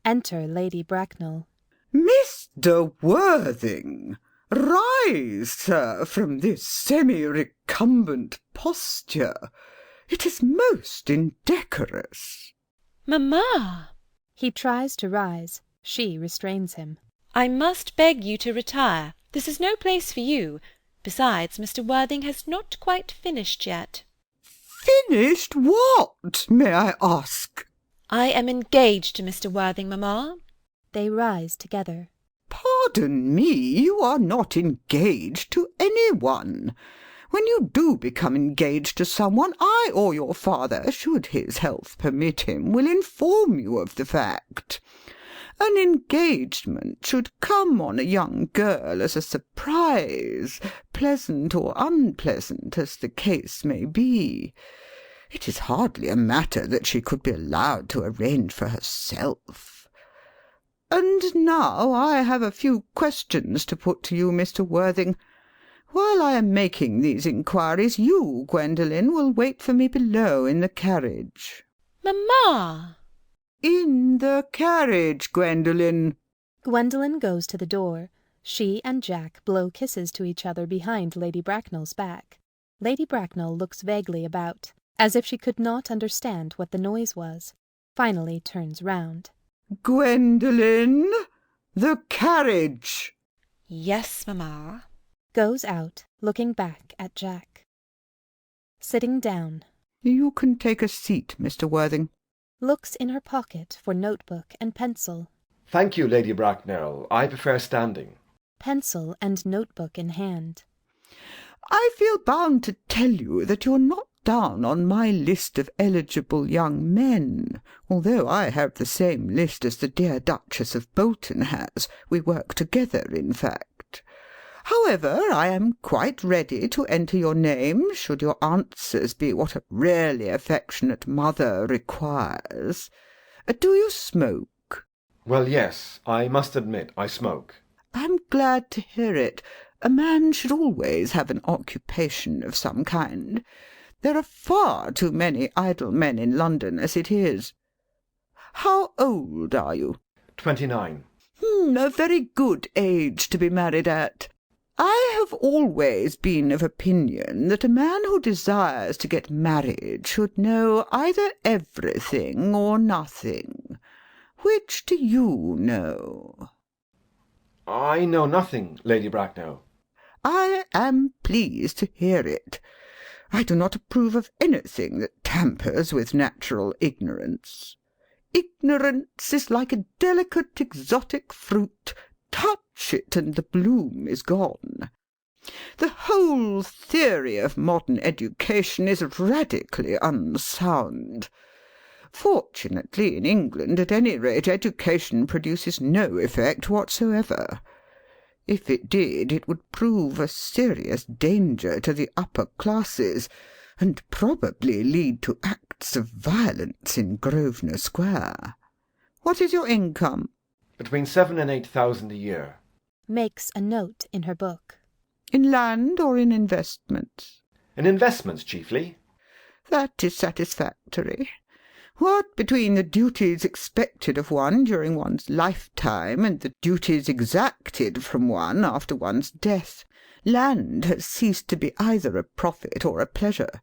Enter Lady Bracknell. Mr. Worthing, rise, sir, from this semi-recumbent posture. It is most indecorous. Mamma! He tries to rise. She restrains him. I must beg you to retire. This is no place for you. Besides, Mr. Worthing has not quite finished yet. Finished what, may I ask? I am engaged to Mr. Worthing, mamma. They rise together. Pardon me, you are not engaged to any one. When you do become engaged to someone, I or your father, should his health permit him, will inform you of the fact. An engagement should come on a young girl as a surprise, pleasant or unpleasant as the case may be. It is hardly a matter that she could be allowed to arrange for herself. And now I have a few questions to put to you, Mr. Worthing. While I am making these inquiries, you, Gwendolen, will wait for me below in the carriage. Mamma! In the carriage, Gwendolen. Gwendolen goes to the door. She and Jack blow kisses to each other behind Lady Bracknell's back. Lady Bracknell looks vaguely about, as if she could not understand what the noise was. Finally turns round. Gwendolen, the carriage. Yes, mamma. Goes out, looking back at Jack. Sitting down. You can take a seat, Mr. Worthing. Looks in her pocket for notebook and pencil. Thank you, Lady Bracknell. I prefer standing. Pencil and notebook in hand. I feel bound to tell you that you're not down on my list of eligible young men, although I have the same list as the dear Duchess of Bolton has. We work together, in fact. However, I am quite ready to enter your name, should your answers be what a really affectionate mother requires. Do you smoke? Well, yes, I must admit I smoke. I'm glad to hear it. A man should always have an occupation of some kind. There are far too many idle men in London as it is. How old are you? 29. A very good age to be married at. I have always been of opinion that a man who desires to get married should know either everything or nothing. Which do you know? I know nothing, Lady Bracknell. I am pleased to hear it. I do not approve of anything that tampers with natural ignorance. Ignorance is like a delicate exotic fruit. Touch it and the bloom is gone. The whole theory of modern education is radically unsound. Fortunately, in England, at any rate, education produces no effect whatsoever. If it did, it would prove a serious danger to the upper classes, and probably lead to acts of violence in Grosvenor Square. What is your income? Between 7,000 and 8,000 a year. Makes a note in her book. In land or in investments? In investments, chiefly. That is satisfactory. What between the duties expected of one during one's lifetime and the duties exacted from one after one's death, land has ceased to be either a profit or a pleasure.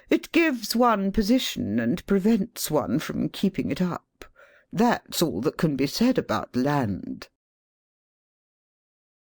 It gives one position and prevents one from keeping it up. That's all that can be said about land.